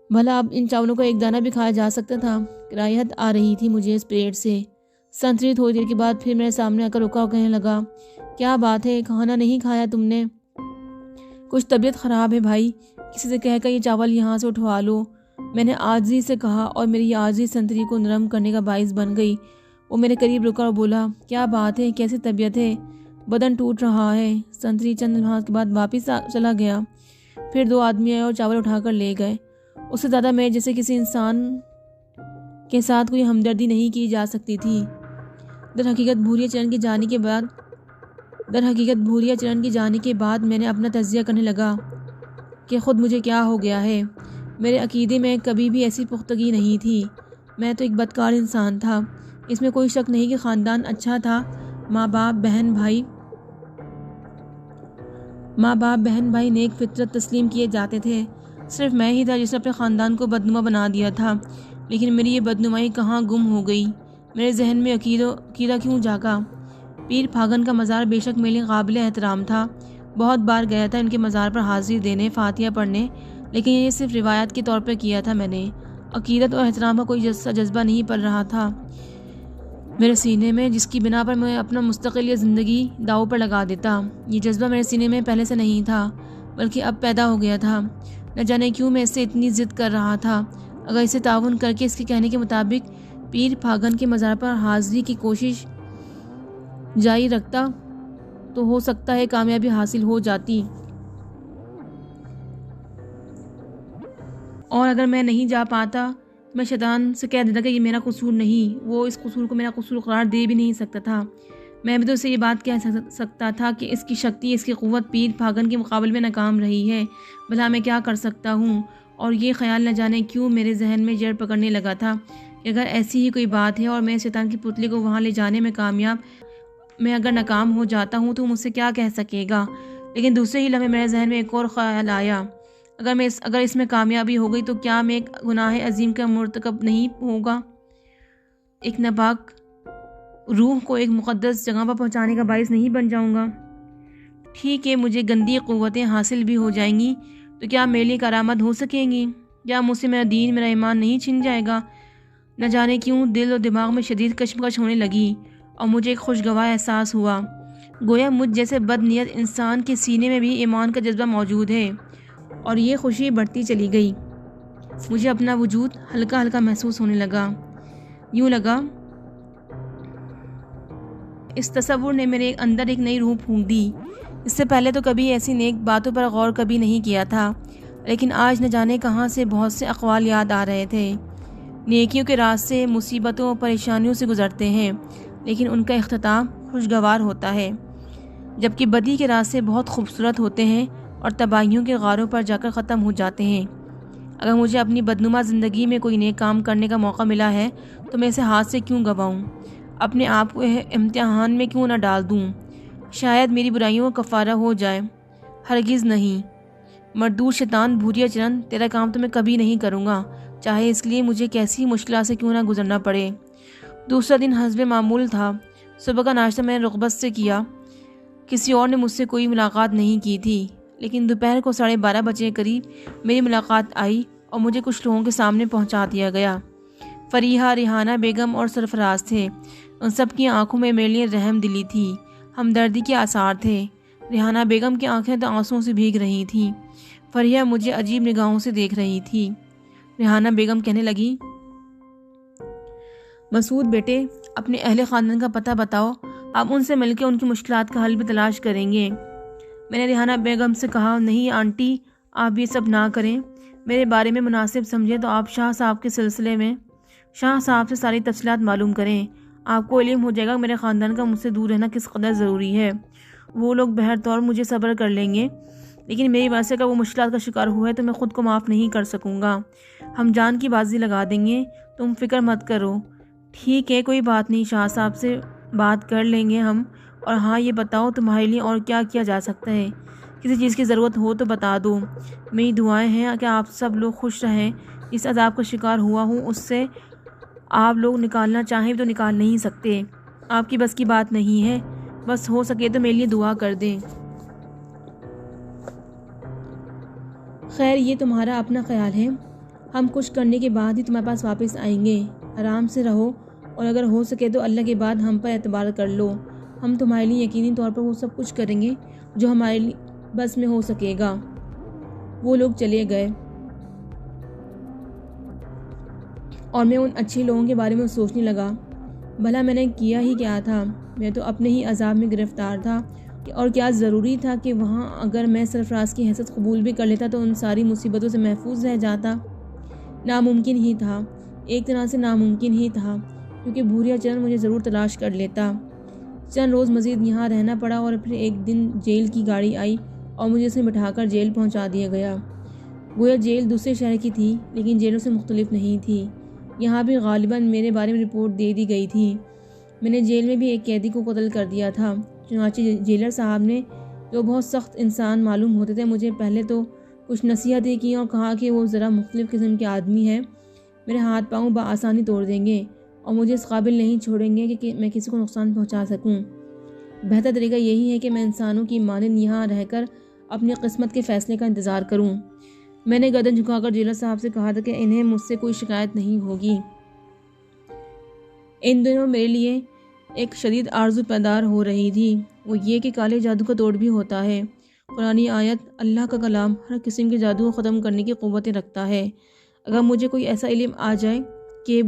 بھلا اب ان چاولوں کا ایک دانہ بھی کھایا جا سکتا تھا؟ کرائیت آ رہی تھی مجھے اس پلیٹ سے۔ سنتری تھوڑی دیر کے بعد پھر میرے سامنے آ کر رکا اور کہنے لگا، کیا بات ہے، کھانا نہیں کھایا تم نے؟ کچھ طبیعت خراب ہے بھائی، کسی سے کہہ کر یہ چاول یہاں سے اٹھوا لو، میں نے عاجزی سے کہا، اور میری یہ عاجزی سنتری کو نرم کرنے کا باعث بن گئی۔ وہ میرے قریب رکا اور بولا، کیا بات ہے، کیسی طبیعت ہے؟ بدن ٹوٹ رہا ہے۔ سنتری چند لمحات کے بعد واپس چلا گیا۔ پھر 2 آدمی آئے اور چاول اٹھا کر لے گئے۔ اس سے زیادہ میں جیسے کسی انسان کے ساتھ کوئی ہمدردی نہیں کی جا سکتی تھی۔ در حقیقت بھوریا چرن کی جانے کے بعد میں نے اپنا تجزیہ کرنے لگا کہ خود مجھے کیا ہو گیا ہے۔ میرے عقیدے میں کبھی بھی ایسی پختگی نہیں تھی۔ میں تو ایک بدکار انسان تھا، اس میں کوئی شک نہیں کہ خاندان اچھا تھا، ماں باپ بہن بھائی نیک فطرت تسلیم کیے جاتے تھے۔ صرف میں ہی تھا جس نے اپنے خاندان کو بدنما بنا دیا تھا۔ لیکن میری یہ بدنمائی کہاں گم ہو گئی؟ میرے ذہن میں عقیدہ کیوں جاگا؟ پیر پھاگن کا مزار بے شک میرے لیے قابل احترام تھا، بہت بار گیا تھا ان کے مزار پر حاضری دینے، فاتحہ پڑھنے، لیکن یہ صرف روایت کے طور پر کیا تھا میں نے۔ عقیدت اور احترام کا کوئی جذبہ نہیں پل رہا تھا میرے سینے میں، جس کی بنا پر میں اپنا مستقل زندگی داؤ پر لگا دیتا۔ یہ جذبہ میرے سینے میں پہلے سے نہیں تھا، بلکہ اب پیدا ہو گیا تھا۔ نہ جانے کیوں میں اس سے اتنی ضد کر رہا تھا۔ اگر اسے تعاون کر کے اس کے کہنے کے مطابق پیر پھاگن کے مزار پر حاضری کی کوشش جاری رکھتا تو ہو سکتا ہے کامیابی حاصل ہو جاتی، اور اگر میں نہیں جا پاتا تو میں شیطان سے کہہ دیتا کہ یہ میرا قصور نہیں۔ وہ اس قصور کو میرا قصور قرار دے بھی نہیں سکتا تھا۔ میں بھی تو اسے یہ بات کہہ سکتا تھا کہ اس کی شکتی، اس کی قوت پیر پھاگن کے مقابلے میں ناکام رہی ہے، بھلا میں کیا کر سکتا ہوں؟ اور یہ خیال نہ جانے کیوں میرے ذہن میں جڑ پکڑنے لگا تھا کہ اگر ایسی ہی کوئی بات ہے اور میں شیطان کی پتلی کو وہاں لے جانے میں اگر ناکام ہو جاتا ہوں تو مجھ سے کیا کہہ سکے گا؟ لیکن دوسرے ہی لمحے میرے ذہن میں ایک اور خیال آیا، اگر اس میں کامیابی ہو گئی تو کیا میں ایک گناہ عظیم کا مرتکب نہیں ہوگا؟ ایک ناپاک روح کو ایک مقدس جگہ پر پہنچانے کا باعث نہیں بن جاؤں گا؟ ٹھیک ہے، مجھے گندی قوتیں حاصل بھی ہو جائیں گی تو کیا میرے لیے کارآمد ہو سکیں گی؟ کیا مجھ سے میرا دین، میرا ایمان نہیں چھن جائے گا؟ نہ جانے کیوں دل اور دماغ میں شدید کشمکش ہونے لگی اور مجھے ایک خوشگوار احساس ہوا، گویا مجھ جیسے بد نیت انسان کے سینے میں بھی ایمان کا جذبہ موجود ہے، اور یہ خوشی بڑھتی چلی گئی۔ مجھے اپنا وجود ہلکا ہلکا محسوس ہونے لگا، یوں لگا اس تصور نے میرے اندر ایک نئی روح پھونک دی۔ اس سے پہلے تو کبھی ایسی نیک باتوں پر غور کبھی نہیں کیا تھا، لیکن آج نہ جانے کہاں سے بہت سے اقوال یاد آ رہے تھے۔ نیکیوں کے راستے مصیبتوں اور پریشانیوں سے گزرتے ہیں، لیکن ان کا اختتام خوشگوار ہوتا ہے، جبکہ بدی کے راستے بہت خوبصورت ہوتے ہیں اور تباہیوں کے غاروں پر جا کر ختم ہو جاتے ہیں۔ اگر مجھے اپنی بدنما زندگی میں کوئی نیک کام کرنے کا موقع ملا ہے تو میں اسے ہاتھ سے کیوں گنواؤں؟ اپنے آپ کو امتحان میں کیوں نہ ڈال دوں؟ شاید میری برائیوں کا کفارہ ہو جائے۔ ہرگز نہیں، مردود شیطان بھوریا چرن، تیرا کام تو میں کبھی نہیں کروں گا، چاہے اس لیے مجھے کیسی مشکلات سے کیوں نہ گزرنا پڑے۔ دوسرا دن حسب معمول تھا۔ صبح کا ناشتہ میں نے رغبت سے کیا۔ کسی اور نے مجھ سے کوئی ملاقات نہیں کی تھی، لیکن دوپہر کو 12:30 بجے قریب میری ملاقات آئی اور مجھے کچھ لوگوں کے سامنے پہنچا دیا گیا۔ فریحہ، ریحانہ بیگم اور سرفراز تھے۔ ان سب کی آنکھوں میں میرے لیے رحم دلی تھی، ہمدردی کے آثار تھے۔ ریحانہ بیگم کی آنکھیں تو آنسوؤں سے بھیگ رہی تھیں۔ فریحہ مجھے عجیب نگاہوں سے دیکھ رہی تھی۔ ریحانہ بیگم کہنے لگی، مسعود بیٹے، اپنے اہل خاندان کا پتہ بتاؤ، آپ ان سے مل کے ان کی مشکلات کا حل بھی تلاش کریں گے۔ میں نے ریحانہ بیگم سے کہا، نہیں آنٹی، آپ یہ سب نہ کریں۔ میرے بارے میں مناسب سمجھیں تو آپ شاہ صاحب کے سلسلے میں شاہ صاحب سے ساری تفصیلات معلوم کریں۔ آپ کو علم ہو جائے گا میرے خاندان کا مجھ سے دور رہنا کس قدر ضروری ہے۔ وہ لوگ بہر طور مجھے صبر کر لیں گے، لیکن میری وجہ سے اگر وہ مشکلات کا شکار ہوا ہے تو میں خود کو معاف نہیں کر سکوں گا۔ ہم جان کی بازی لگا دیں گے، تم فکر مت کرو۔ ٹھیک ہے، کوئی بات نہیں، شاہ صاحب سے بات کر لیں گے ہم۔ اور ہاں، یہ بتاؤ تمہارے لیے اور کیا کیا جا سکتا ہے؟ کسی چیز کی ضرورت ہو تو بتا دو۔ میری دعائیں ہیں کہ آپ سب لوگ خوش رہیں۔ اس عذاب کا شکار ہوا ہوں، اس سے آپ لوگ نکالنا چاہیں تو نکال نہیں سکتے۔ آپ کی بس کی بات نہیں ہے، بس ہو سکے تو میرے لیے دعا کر دیں۔ خیر، یہ تمہارا اپنا خیال ہے، ہم کچھ کرنے کے بعد ہی تمہارے پاس واپس آئیں گے۔ آرام سے رہو، اور اگر ہو سکے تو اللہ کے بعد ہم پر اعتبار کر لو۔ ہم تمہارے لیے یقینی طور پر وہ سب کچھ کریں گے جو ہمارے بس میں ہو سکے گا۔ وہ لوگ چلے گئے اور میں ان اچھے لوگوں کے بارے میں سوچنے لگا، بھلا میں نے کیا ہی کیا تھا؟ میں تو اپنے ہی عذاب میں گرفتار تھا، اور کیا ضروری تھا کہ وہاں اگر میں سرفراز کی حیثیت قبول بھی کر لیتا تو ان ساری مصیبتوں سے محفوظ رہ جاتا؟ ناممکن ہی تھا، ایک طرح سے ناممکن ہی تھا، کیونکہ بھوریا چرن مجھے ضرور تلاش کر لیتا۔ چند روز مزید یہاں رہنا پڑا اور پھر ایک دن جیل کی گاڑی آئی اور مجھے اس میں بٹھا کر جیل پہنچا دیا گیا۔ گویا جیل دوسرے شہر کی تھی، لیکن جیلوں سے مختلف نہیں تھی۔ یہاں بھی غالباً میرے بارے میں رپورٹ دے دی گئی تھی۔ میں نے جیل میں بھی ایک قیدی کو قتل کر دیا تھا۔ چنانچہ جیلر صاحب نے، جو بہت سخت انسان معلوم ہوتے تھے، مجھے پہلے تو کچھ نصیحتیں کی اور کہا کہ وہ ذرا مختلف قسم کے آدمی ہے، میرے ہاتھ پاؤں بآسانی توڑ دیں گے اور مجھے اس قابل نہیں چھوڑیں گے کہ میں کسی کو نقصان پہنچا سکوں۔ بہتر طریقہ یہی ہے کہ میں انسانوں کی مانند یہاں رہ کر اپنی قسمت کے فیصلے کا انتظار کروں۔ میں نے گردن جھکا کر جیلر صاحب سے کہا تھا کہ انہیں مجھ سے کوئی شکایت نہیں ہوگی۔ ان دنوں میرے لیے ایک شدید آرزو پیدار ہو رہی تھی، وہ یہ کہ کالے جادو کا توڑ بھی ہوتا ہے۔ قرآنی آیت، اللہ کا کلام ہر قسم کے جادو کو ختم کرنے کی قوتیں رکھتا ہے۔ اگر مجھے کوئی ایسا علم آ جائے کہ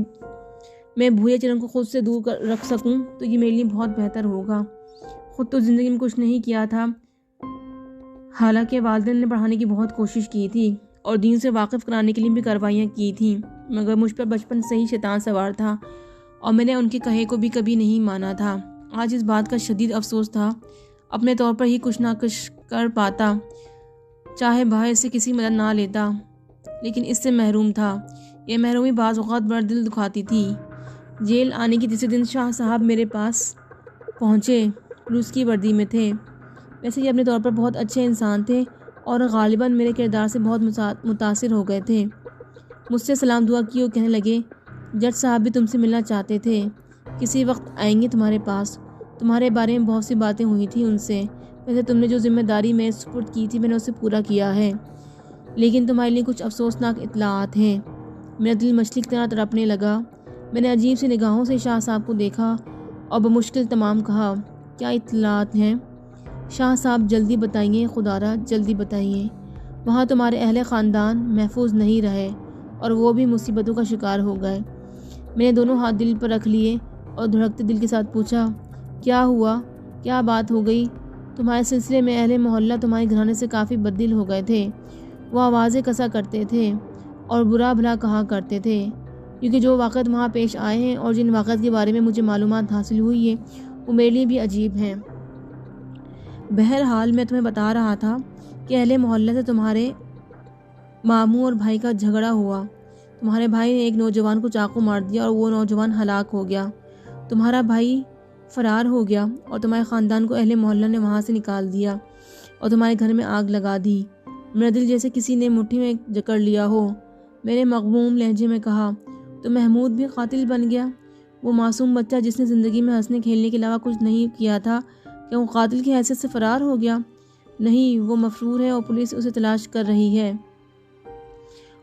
میں بھوریا چرن کو خود سے دور رکھ سکوں تو یہ میرے لیے بہت بہتر ہوگا۔ خود تو زندگی میں کچھ نہیں کیا تھا، حالانکہ والدین نے پڑھانے کی بہت کوشش کی تھی اور دین سے واقف کرانے کے لیے بھی کاروائیاں کی تھیں، مگر مجھ پر بچپن سے ہی شیطان سوار تھا اور میں نے ان کے کہے کو بھی کبھی نہیں مانا تھا۔ آج اس بات کا شدید افسوس تھا، اپنے طور پر ہی کچھ نہ کچھ کر پاتا، چاہے باہر سے کسی مدد نہ لیتا، لیکن اس سے محروم تھا۔ یہ محرومی بعض اوقات بڑا دل دکھاتی تھی۔ جیل آنے کے تیسرے دن شاہ صاحب میرے پاس پہنچے، روس کی وردی میں تھے۔ ویسے یہ اپنے طور پر بہت اچھے انسان تھے اور غالباً میرے کردار سے بہت متاثر ہو گئے تھے۔ مجھ سے سلام دعا کی اور کہنے لگے، جج صاحب بھی تم سے ملنا چاہتے تھے، کسی وقت آئیں گے تمہارے پاس، تمہارے بارے میں بہت سی باتیں ہوئی تھیں ان سے۔ ویسے تم نے جو ذمہ داری میں سپرد کی تھی میں نے اسے پورا کیا ہے، لیکن تمہارے لیے کچھ افسوسناک اطلاعات ہیں۔ میرا دل مچھلی کی طرح تڑپنے لگا۔ میں نے عجیب سی نگاہوں سے شاہ صاحب کو دیکھا اور بمشکل تمام کہا، کیا اطلاعات ہیں؟ شاہ صاحب جلدی بتائیے، خدارا جلدی بتائیے۔ وہاں تمہارے اہل خاندان محفوظ نہیں رہے اور وہ بھی مصیبتوں کا شکار ہو گئے۔ میں نے دونوں ہاتھ دل پر رکھ لیے اور دھڑکتے دل کے ساتھ پوچھا، کیا ہوا؟ کیا بات ہو گئی؟ تمہارے سلسلے میں اہل محلہ تمہارے گھرانے سے کافی بددل ہو گئے تھے۔ وہ آوازیں کسا کرتے تھے اور برا بھلا کہا کرتے تھے، کیونکہ جو واقعات وہاں پیش آئے ہیں اور جن واقعات کے بارے میں مجھے معلومات حاصل ہوئی ہے وہ میرے لیے بھی عجیب ہیں۔ بہرحال میں تمہیں بتا رہا تھا کہ اہل محلہ سے تمہارے ماموں اور بھائی کا جھگڑا ہوا۔ تمہارے بھائی نے ایک نوجوان کو چاقو مار دیا اور وہ نوجوان ہلاک ہو گیا۔ تمہارا بھائی فرار ہو گیا اور تمہارے خاندان کو اہل محلہ نے وہاں سے نکال دیا اور تمہارے گھر میں آگ لگا دی۔ میرا دل جیسے کسی نے مٹھی میں جکڑ لیا ہو۔ میں نے مغموم لہجے میں کہا، تو محمود بھی قاتل بن گیا؟ وہ معصوم بچہ جس نے زندگی میں ہنسنے کھیلنے کے علاوہ کچھ نہیں کیا تھا، کہ وہ قاتل کی حیثیت سے فرار ہو گیا؟ نہیں، وہ مفرور ہے اور پولیس اسے تلاش کر رہی ہے،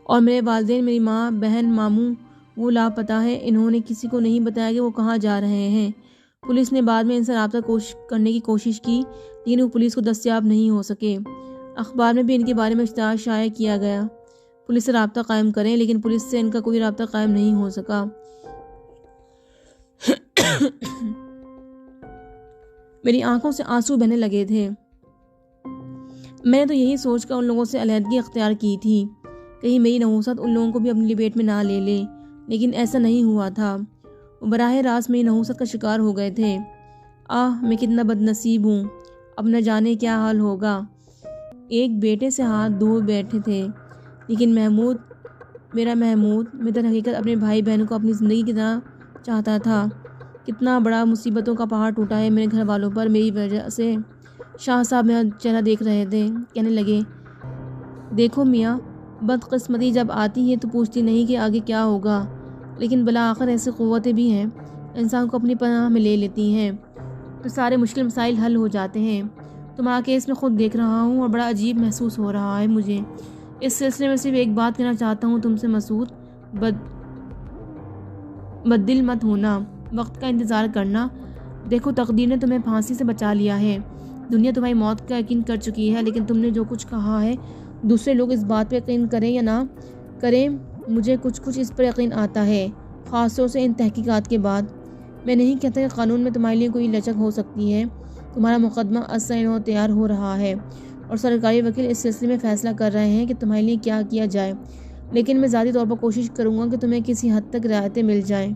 اور میرے والدین، میری ماں، بہن، ماموں وہ لاپتہ ہے۔ انہوں نے کسی کو نہیں بتایا کہ وہ کہاں جا رہے ہیں۔ پولیس نے بعد میں ان سے رابطہ کرنے کی کوشش کی، لیکن وہ پولیس کو دستیاب نہیں ہو سکے۔ اخبار میں بھی ان کے بارے میں اشتہار شائع کیا گیا۔ پولیس سے رابطہ قائم کریں، لیکن پولیس سے ان کا کوئی رابطہ قائم نہیں ہو سکا۔ میری آنکھوں سے آنسو بہنے لگے تھے۔ میں نے تو یہی سوچ کر ان لوگوں سے علیحدگی اختیار کی تھی، کہیں میری نحوست ان لوگوں کو بھی اپنی لپیٹ میں نہ لے لے، لیکن ایسا نہیں ہوا تھا۔ وہ براہ راست میری نحوست کا شکار ہو گئے تھے۔ میں کتنا بد نصیب ہوں، اب نہ جانے کیا حال ہوگا۔ ایک بیٹے سے ہاتھ دھو بیٹھے تھے، لیکن میرا محمود، میں در حقیقت اپنے بھائی بہنوں کو اپنی زندگی کی طرح چاہتا تھا۔ کتنا بڑا مصیبتوں کا پہاڑ ٹوٹا ہے میرے گھر والوں پر میری وجہ سے۔ شاہ صاحب میرا چہرہ دیکھ رہے تھے، کہنے لگے، دیکھو میاں، بدقسمتی جب آتی ہے تو پوچھتی نہیں کہ آگے کیا ہوگا، لیکن بالآخر ایسی قوتیں بھی ہیں انسان کو اپنی پناہ میں لے لیتی ہیں تو سارے مشکل مسائل حل ہو جاتے ہیں۔ تمہارا کیس میں خود دیکھ رہا ہوں اور بڑا عجیب محسوس ہو رہا ہے مجھے۔ اس سلسلے میں صرف ایک بات کہنا چاہتا ہوں تم سے، مسعود، بددل مت ہونا، وقت کا انتظار کرنا۔ دیکھو، تقدیر نے تمہیں پھانسی سے بچا لیا ہے، دنیا تمہاری موت کا یقین کر چکی ہے، لیکن تم نے جو کچھ کہا ہے دوسرے لوگ اس بات پہ یقین کریں یا نہ کریں، مجھے کچھ اس پر یقین آتا ہے، خاص طور سے ان تحقیقات کے بعد۔ میں نہیں کہتا کہ قانون میں تمہارے لیے کوئی لچک ہو سکتی ہے، تمہارا مقدمہ ازسر تیار ہو رہا ہے اور سرکاری وکیل اس سلسلے میں فیصلہ کر رہے ہیں کہ تمہارے لیے کیا کیا جائے، لیکن میں ذاتی طور پر کوشش کروں گا کہ تمہیں کسی حد تک رعایتیں مل جائیں۔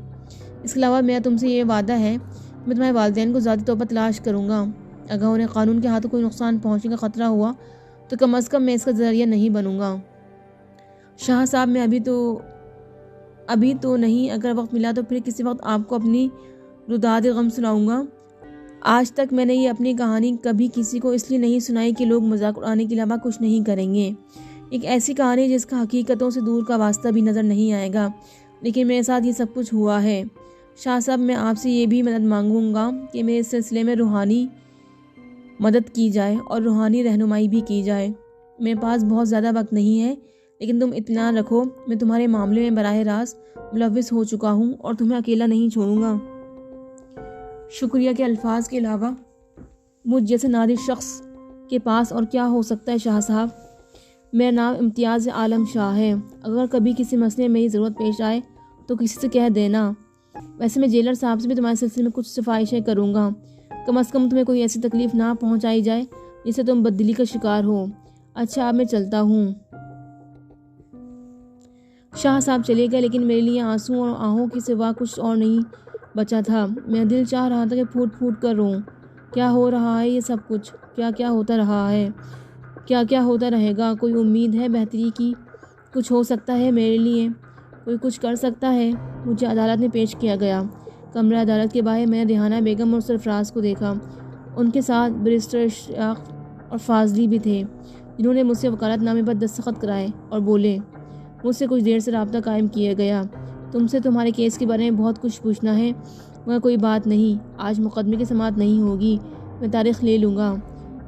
اس کے علاوہ میرا تم سے یہ وعدہ ہے کہ میں تمہارے والدین کو ذاتی طور پر تلاش کروں گا۔ اگر انہیں قانون کے ہاتھوں کوئی نقصان پہنچنے کا خطرہ ہوا تو کم از کم میں اس کا ذریعہ نہیں بنوں گا۔ شاہ صاحب، میں ابھی تو نہیں، اگر وقت ملا تو پھر کسی وقت آپ کو اپنی روداد غم سناؤں گا۔ آج تک میں نے یہ اپنی کہانی کبھی کسی کو اس لیے نہیں سنائی کہ لوگ مذاق اڑانے کے علاوہ کچھ نہیں کریں گے۔ ایک ایسی کہانی جس کا حقیقتوں سے دور کا واسطہ بھی نظر نہیں آئے گا، لیکن میرے ساتھ یہ سب کچھ ہوا ہے۔ شاہ صاحب، میں آپ سے یہ بھی مدد مانگوں گا کہ میرے اس سلسلے میں روحانی مدد کی جائے اور روحانی رہنمائی بھی کی جائے۔ میرے پاس بہت زیادہ وقت نہیں ہے، لیکن تم اطمینان رکھو، میں تمہارے معاملے میں براہ راست ملوث ہو چکا ہوں اور تمہیں اکیلا نہیں چھوڑوں گا۔ شکریہ کے الفاظ کے علاوہ مجھ جیسے نادر شخص کے پاس اور کیا ہو سکتا ہے شاہ صاحب۔ میرا نام امتیاز عالم شاہ ہے، اگر کبھی کسی مسئلے میں میری ضرورت پیش آئے تو کسی سے کہہ دینا۔ ویسے میں جیلر صاحب سے بھی تمہارے سلسلے میں کچھ سفارشیں کروں گا، کم از کم تمہیں کوئی ایسی تکلیف نہ پہنچائی جائے جس سے تم بددلی کا شکار ہو۔ اچھا، اب میں چلتا ہوں۔ شاہ صاحب چلے گئے، لیکن میرے لیے آنسو اور آہوں کے سوا کچھ اور نہیں بچا تھا۔ میرا دل چاہ رہا تھا کہ پھوٹ پھوٹ کر روں۔ کیا ہو رہا ہے یہ سب کچھ؟ کیا ہوتا رہا ہے؟ کیا ہوتا رہے گا؟ کوئی امید ہے بہتری کی؟ کچھ ہو سکتا ہے میرے لیے؟ کوئی کچھ کر سکتا ہے؟ مجھے عدالت میں پیش کیا گیا۔ کمرہ عدالت کے باہر میں نے ریحانہ بیگم اور سرفراز کو دیکھا۔ ان کے ساتھ بیرسٹر اشتیاق اور فاضلی بھی تھے، جنہوں نے مجھ سے وکالت نامے پر دستخط کرائے اور بولے۔ مجھ سے کچھ دیر سے رابطہ قائم کیا گیا۔ تم سے تمہارے کیس کے بارے میں بہت کچھ پوچھنا ہے، مگر کوئی بات نہیں، آج مقدمے کی سماعت نہیں ہوگی، میں تاریخ لے لوں گا۔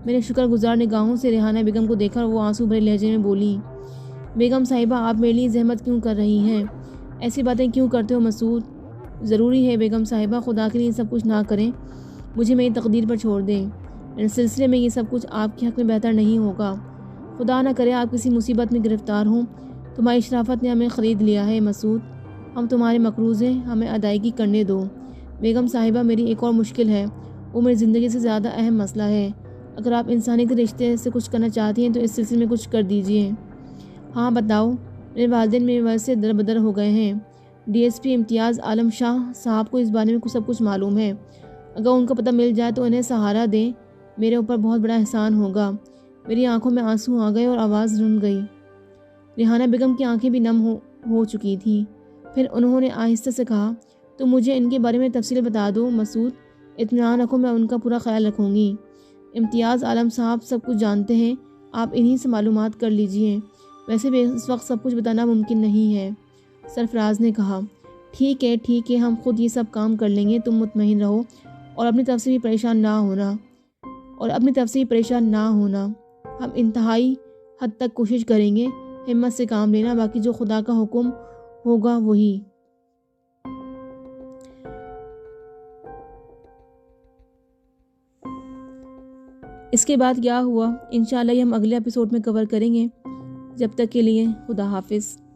میں نے شکر گزار نگاہوں سے ریحانہ بیگم کو دیکھا اور وہ آنسو بھرے لہجے میں بولی، بیگم صاحبہ، آپ میرے لیے زحمت کیوں کر رہی ہیں؟ ایسی باتیں کیوں کرتے ہو مسعود؟ ضروری ہے بیگم صاحبہ، خدا کے لیے سب کچھ نہ کریں، مجھے میری تقدیر پر چھوڑ دیں۔ اس سلسلے میں یہ سب کچھ آپ کے حق میں بہتر نہیں ہوگا۔ خدا نہ کرے آپ کسی مصیبت میں گرفتار ہوں۔ تمہاری شرافت نے ہمیں خرید لیا ہے مسعود، ہم تمہارے مقروض ہیں، ہمیں ادائیگی کرنے دو۔ بیگم صاحبہ، میری ایک اور مشکل ہے وہ میری زندگی سے زیادہ اہم مسئلہ ہے۔ اگر آپ انسانی کے رشتے سے کچھ کرنا چاہتی ہیں تو اس سلسلے میں کچھ کر دیجیے۔ ہاں بتاؤ۔ میرے والدین میری وجہ سے در بدر ہو گئے ہیں۔ ڈی ایس پی امتیاز عالم شاہ صاحب کو اس بارے میں سب کچھ معلوم ہے۔ اگر ان کو پتہ مل جائے تو انہیں سہارا دیں، میرے اوپر بہت بڑا احسان ہوگا۔ میری آنکھوں میں آنسو آ گئے اور آواز رن گئی۔ ریحانہ بیگم کی آنکھیں بھی نم ہو چکی تھیں۔ پھر انہوں نے آہستہ سے کہا، تو مجھے ان کے بارے میں تفصیل بتا دو مسعود، اطمینان رکھو، میں ان کا پورا خیال رکھوں گی۔ امتیاز عالم صاحب سب کچھ جانتے ہیں، آپ انہی سے معلومات کر لیجئے۔ ویسے بھی اس وقت سب کچھ بتانا ممکن نہیں ہے۔ سرفراز نے کہا، ٹھیک ہے، ہم خود یہ سب کام کر لیں گے، تم مطمئن رہو اور اپنی طرف سے بھی پریشان نہ ہونا۔ ہم انتہائی حد تک کوشش کریں گے، ہمت سے کام لینا، باقی جو خدا کا حکم ہوگا وہی۔ اس کے بعد کیا ہوا انشاءاللہ یہ ہم اگلے ایپیسوڈ میں کور کریں گے۔ جب تک کے لیے خدا حافظ۔